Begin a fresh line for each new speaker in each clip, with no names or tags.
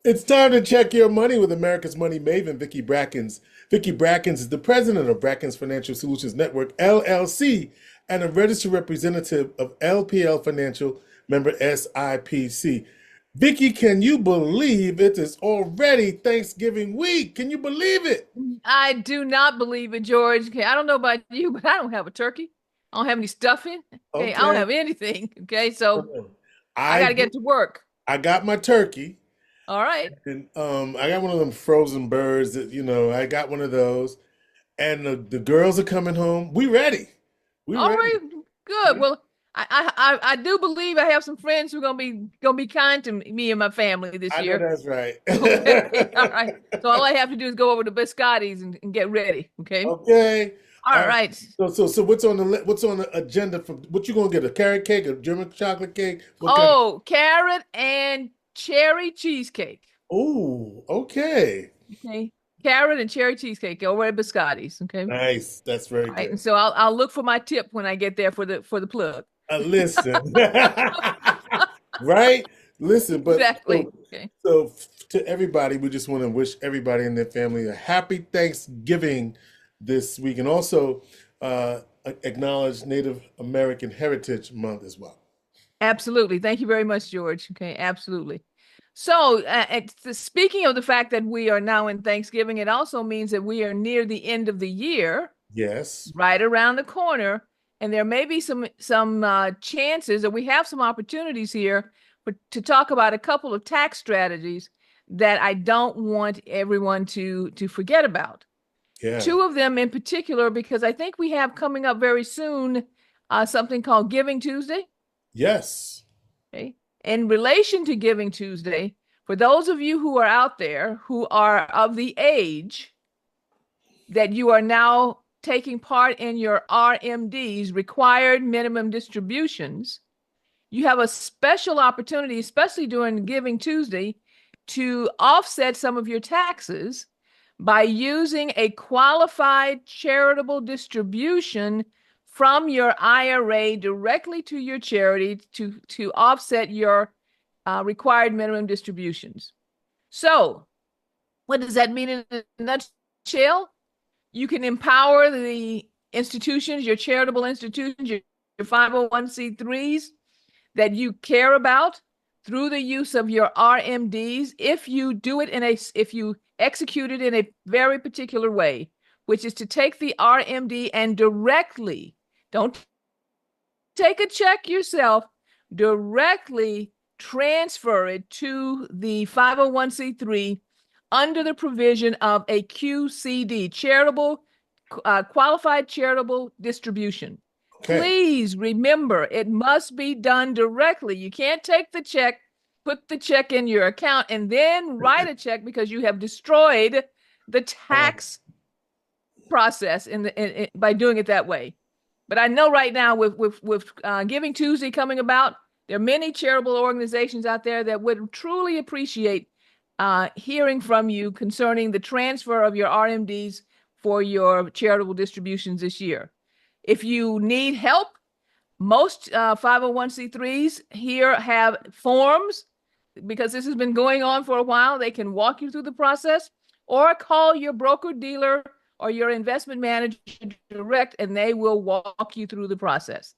It's time to check your money with America's Money Maven, Vicki Brackens. Vicki Brackens is the president of Brackens Financial Solutions Network, LLC, and a registered representative of LPL Financial, member SIPC. Vicki, can you believe it is already Thanksgiving week? Can you believe it?
I do not believe it, George. Okay, I don't know about you, but I don't have a turkey. I don't have any stuffing. Okay, I don't
Okay.
have anything. Okay, so I got
I
to get to work.
I got my turkey,
All right.
and I got one of them frozen birds that I got one of those, and the girls are coming home. We ready? We
All
ready?
right. Good. Well, I do believe I have some friends who are gonna be kind to me and my family this
I know
year.
that's right.
Okay. All right. So all I have to do is go over to Biscotti's and get ready. Okay.
Okay. All
All
right.
right.
So what's on the agenda for what you gonna get? A carrot cake, a German chocolate cake? What kind of?
Oh, carrot and cherry cheesecake.
Oh, okay.
Okay. Carrot and cherry cheesecake over at Biscotti's. Okay. All
Nice. That's very
right.
good.
And so I'll look for my tip when I get there for the plug.
Listen, right? Listen, but
Exactly. Okay.
to everybody, we just want to wish everybody and their family a happy Thanksgiving this week, and also acknowledge Native American Heritage Month as well.
Absolutely. Thank you very much, George. Okay, absolutely. So, speaking of the fact that we are now in Thanksgiving, it also means that we are near the end of the year,
Yes.
right around the corner, and there may be some chances, or we have some opportunities here to talk about a couple of tax strategies that I don't want everyone to forget about.
Yeah.
Two of them in particular, because I think we have coming up very soon something called Giving Tuesday.
Yes.
Okay. In relation to Giving Tuesday, for those of you who are out there who are of the age that you are now taking part in your RMDs, required minimum distributions, you have a special opportunity, especially during Giving Tuesday, to offset some of your taxes by using a qualified charitable distribution from your IRA directly to your charity to offset your required minimum distributions. So, what does that mean in a nutshell? You can empower the institutions, your charitable institutions, your 501c3s that you care about through the use of your RMDs if you do it if you execute it in a very particular way, which is to take the RMD and directly, don't take a check yourself, directly transfer it to the 501c3 under the provision of a QCD, qualified charitable distribution.
Okay.
Please remember, it must be done directly. You can't take the check, put the check in your account, and then write a check because you have destroyed the
Uh,
tax process by doing it that way. But I know right now with Giving Tuesday coming about, there are many charitable organizations out there that would truly appreciate hearing from you concerning the transfer of your RMDs for your charitable distributions this year. If you need help, most 501c3s here have forms because this has been going on for a while. They can walk you through the process or call your broker dealer or your investment manager direct and they will walk you through the process.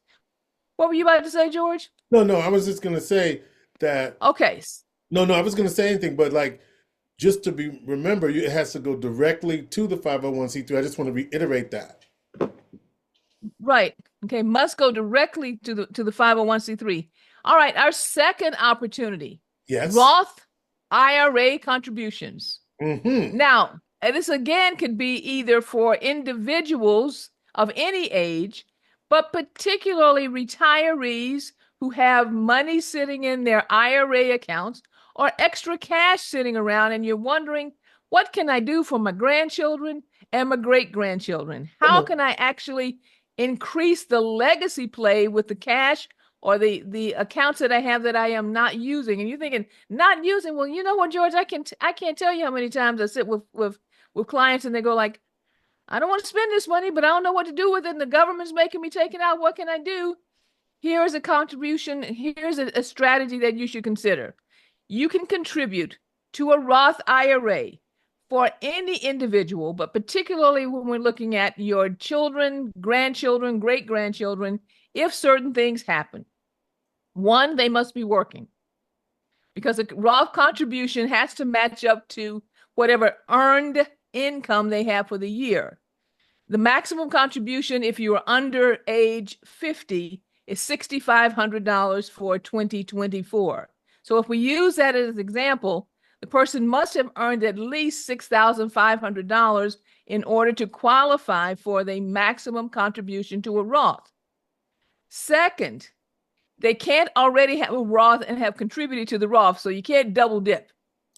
What were you about to say, George?
no, I was just gonna say that.
Okay.
No, I was gonna say anything, but like just to be remember, it has to go directly to the 501c3. I just want to reiterate that.
Right. Okay. Must go directly to the 501c3. All right. Our second opportunity,
Yes.
Roth IRA contributions.
Mm-hmm.
Now, this again could be either for individuals of any age, but particularly retirees who have money sitting in their IRA accounts or extra cash sitting around, and you're wondering, what can I do for my grandchildren and my great grandchildren?
Come
How
on.
can I actually increase the legacy play with the cash or the accounts that I have that I am not using? And you're thinking, not using. Well, you know what, George? I can't tell you how many times I sit with clients and they go like, I don't want to spend this money, but I don't know what to do with it. And the government's making me take it out. What can I do? Here is a contribution. Here's a strategy that you should consider. You can contribute to a Roth IRA for any individual, but particularly when we're looking at your children, grandchildren, great-grandchildren, if certain things happen. One, they must be working, because a Roth contribution has to match up to whatever earned income they have for the year. The maximum contribution, if you are under age 50, is $6,500 for 2024. So if we use that as an example, the person must have earned at least $6,500 in order to qualify for the maximum contribution to a Roth. Second, they can't already have a Roth and have contributed to the Roth, so you can't double dip.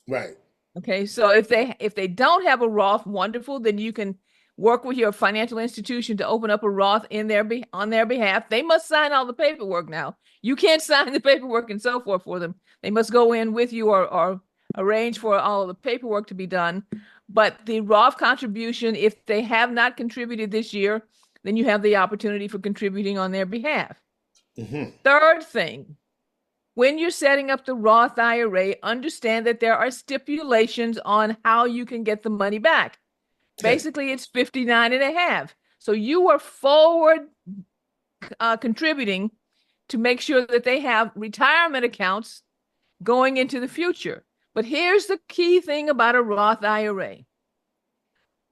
Right.
Okay, so if they don't have a Roth, wonderful, then you can work with your financial institution to open up a Roth on their behalf. They must sign all the paperwork now. You can't sign the paperwork and so forth for them. They must go in with you or arrange for all of the paperwork to be done. But the Roth contribution, if they have not contributed this year, then you have the opportunity for contributing on their behalf. Mm-hmm. Third thing, when you're setting up the Roth IRA, understand that there are stipulations on how you can get the money back. Basically, it's 59 and a half. So you are forward contributing to make sure that they have retirement accounts going into the future. But here's the key thing about a Roth IRA.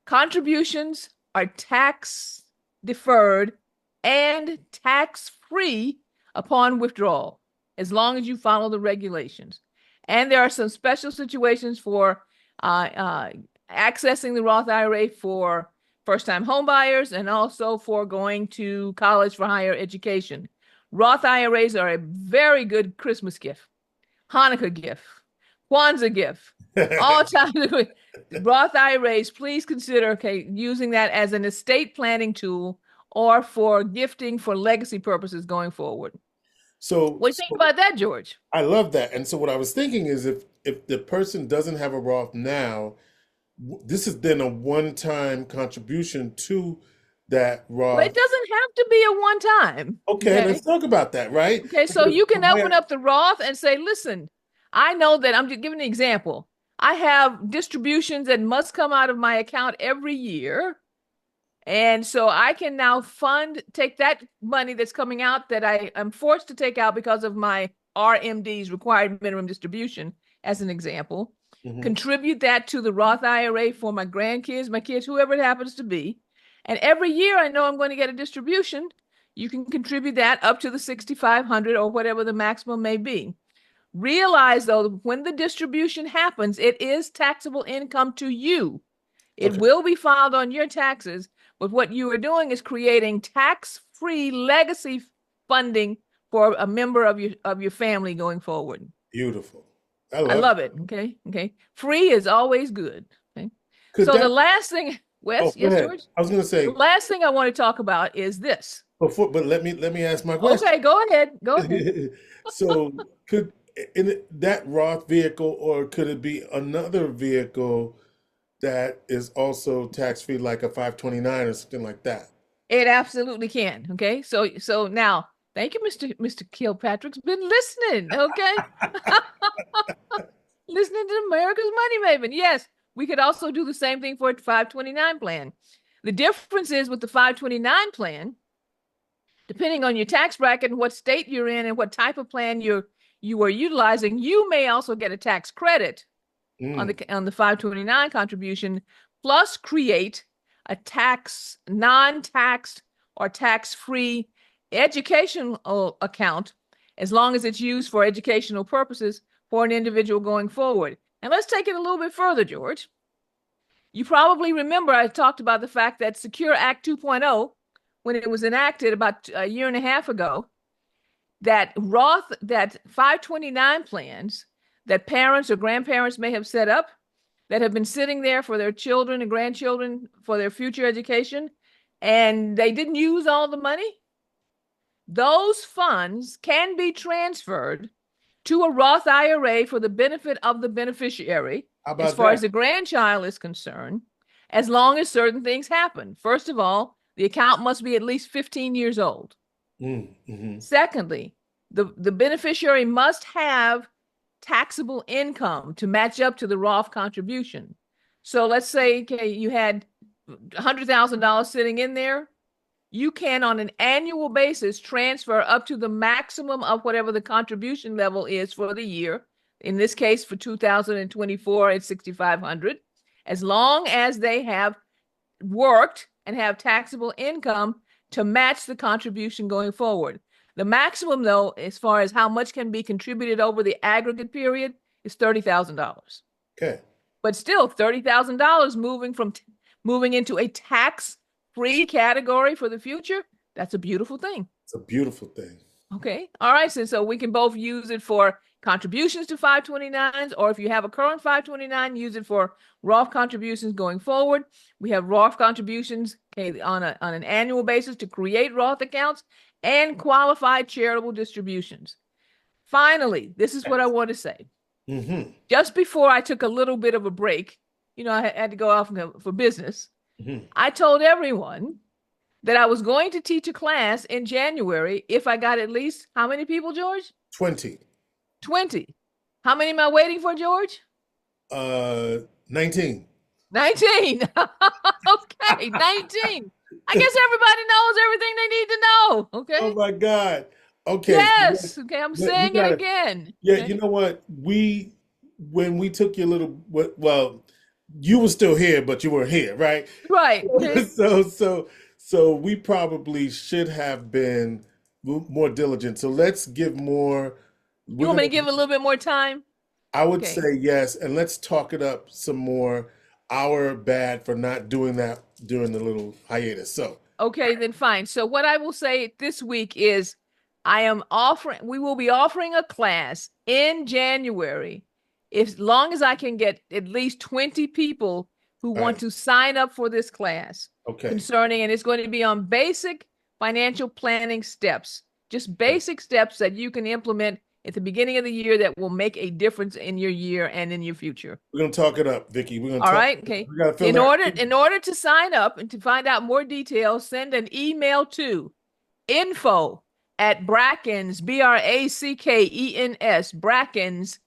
Contributions are tax deferred and tax-free upon withdrawal, as long as you follow the regulations. And there are some special situations for accessing the Roth IRA for first-time homebuyers and also for going to college for higher education. Roth IRAs are a very good Christmas gift, Hanukkah gift, Kwanzaa gift, all times. Roth IRAs, please consider using that as an estate planning tool or for gifting for legacy purposes going forward.
So
what do you think about that, George?
I love that. And so what I was thinking is if the person doesn't have a Roth now, this is then a one-time contribution to that Roth.
Well, it doesn't have to be a one-time.
Okay, let's talk about that, right?
Okay, so you can open up the Roth and say, listen, I know that I'm just giving an example. I have distributions that must come out of my account every year. And so I can now take that money that's coming out that I am forced to take out because of my RMD's required minimum distribution, as an example, contribute that to the Roth IRA for my grandkids, my kids, whoever it happens to be. And every year I know I'm going to get a distribution. You can contribute that up to the $6,500 or whatever the maximum may be. Realize, though, when the distribution happens, it is taxable income to you. It will be filed on your taxes, but what you are doing is creating tax-free legacy funding for a member of your family going forward.
Beautiful.
I love it. Okay. Free is always good. Okay. The last thing, yes, George?
I was going to say,
the last thing I want to talk about is this.
But let me ask my question.
Okay, go ahead.
So could in that Roth vehicle, or could it be another vehicle that is also tax-free, like a 529 or something like that?
It absolutely can. Okay. So now, thank you, Mr. Kilpatrick's been listening. Okay. Listening to America's Money Maven. Yes, we could also do the same thing for a 529 plan. The difference is with the 529 plan, depending on your tax bracket and what state you're in and what type of plan you are utilizing, you may also get a tax credit on the 529 contribution, plus create a non-taxed or tax-free educational account, as long as it's used for educational purposes for an individual going forward. And let's take it a little bit further, George. You probably remember I talked about the fact that Secure Act 2.0, when it was enacted about a year and a half ago, that 529 plans that parents or grandparents may have set up that have been sitting there for their children and grandchildren for their future education, and they didn't use all the money, those funds can be transferred to a Roth IRA for the benefit of the beneficiary, as far as the grandchild is concerned, as long as certain things happen. First of all, the account must be at least 15 years old. Secondly, the beneficiary must have taxable income to match up to the Roth contribution. So let's say, okay, you had $100,000 sitting in there. You can, on an annual basis, transfer up to the maximum of whatever the contribution level is for the year. In this case, for 2024, it's $6,500. As long as they have worked and have taxable income to match the contribution going forward. The maximum, though, as far as how much can be contributed over the aggregate period, is $30,000.
Okay.
But still, $30,000 moving into a tax-free category for the future, that's a beautiful thing.
It's a beautiful thing.
Okay. All right. So we can both use it for contributions to 529s, or if you have a current 529, use it for Roth contributions going forward. We have Roth contributions, okay, on an annual basis to create Roth accounts and qualified charitable distributions. Finally, this is what I want to say.
Mm-hmm.
Just before I took a little bit of a break, I had to go off for business.
Mm-hmm.
I told everyone that I was going to teach a class in January if I got at least how many people, George?
20.
20. How many am I waiting for, George?
19.
19. Okay, 19. I guess everybody knows everything they need to know. Okay.
Oh my God. Okay.
Yes. Okay, I'm saying it again.
Yeah,
okay?
You know what? When we took your little, well, you were still here, but you weren't here, right?
Right. Okay.
So we probably should have been more diligent. So let's give more.
You want me to give a little bit more time?
I would say yes, and let's talk it up some more. Our bad for not doing that during the little hiatus. So
okay, then fine. So what I will say this week is we will be offering a class in January, as long as I can get at least 20 people who want to sign up for this class.
Okay.
And it's going to be on basic financial planning steps, just basic steps that you can implement at the beginning of the year that will make a difference in your year and in your future.
We're going to talk it up, Vicki.
All right. Okay. In order to sign up and to find out more details, send an email to info@Brackens, Brackens, Brackens,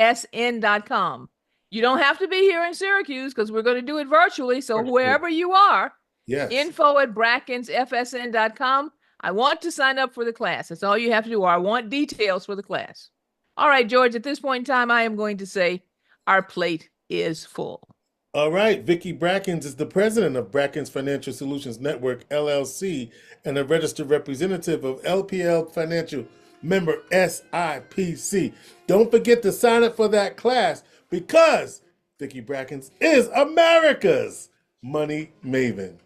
FSN.com. You don't have to be here in Syracuse because we're going to do it virtually. So wherever you are,
yes.
info@Brackens, FSN.com. I want to sign up for the class. That's all you have to do. Or I want details for the class. All right, George, at this point in time, I am going to say our plate is full.
All right. Vicki Brackens is the president of Brackens Financial Solutions Network, LLC, and a registered representative of LPL Financial, member SIPC. Don't forget to sign up for that class because Vicki Brackens is America's Money Maven.